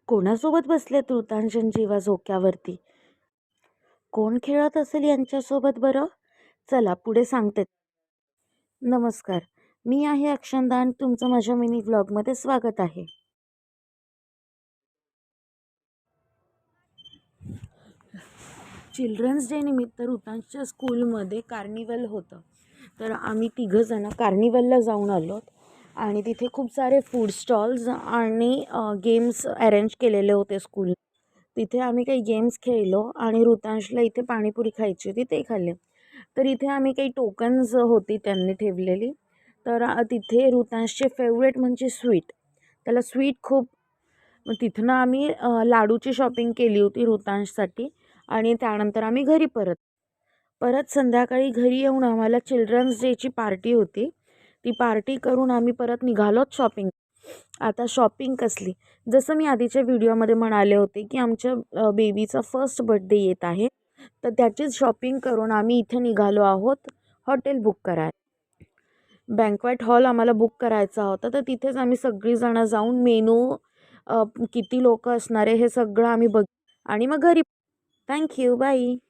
कोणासोबत बसलेत ऋतांजन जीवा झोक्यावरती? कोण खेळत असेल यांच्यासोबत बरं? चला पुढे सांगते. नमस्कार, मी आहे अक्षंदा आणि तुमचं माझ्या मिनी व्लॉगमध्ये स्वागत आहे. चिल्ड्रन्स डे निमित्त ऋतांच्या स्कूलमध्ये कार्निवल होतं. तर आम्ही तिघंजणं कार्निवलला जाऊन आलो आणि तिथे खूप सारे फूड स्टॉल्स आणि गेम्स अरेंज केलेले होते स्कूल. तिथे आम्ही काही गेम्स खेळलो आणि ऋतांशला इथे पाणीपुरी खायची होती, ते खाल्ले. तर इथे आम्ही काही टोकन्स होती त्यांनी ठेवलेली. तर तिथे ऋतांशचे फेवरेट म्हणजे स्वीट, त्याला स्वीट खूप. मग तिथनं आम्ही लाडूची शॉपिंग केली होती ऋतांशसाठी आणि त्यानंतर आम्ही घरी परत परत संध्याकाळी घरी येऊन आम्हाला चिल्ड्रन्स डेची पार्टी होती. ती पार्टी करून आम्ही परत निघालोत शॉपिंग. आता शॉपिंग कसली, जसं मी आधीच्या व्हिडिओमध्ये म्हणाले होते की आमच्या बेबीचा फर्स्ट बर्थडे येत आहे, तर त्याचीच शॉपिंग करून आम्ही इथे निघालो आहोत हॉटेल बुक करायला. बँक्वेट हॉल आम्हाला बुक करायचा होता, तर तिथेच आम्ही सगळीजणं जाऊन मेनू किती लोक असणार आहे हे सगळं आम्ही बघ आणि मग घरी. Thank you, bye.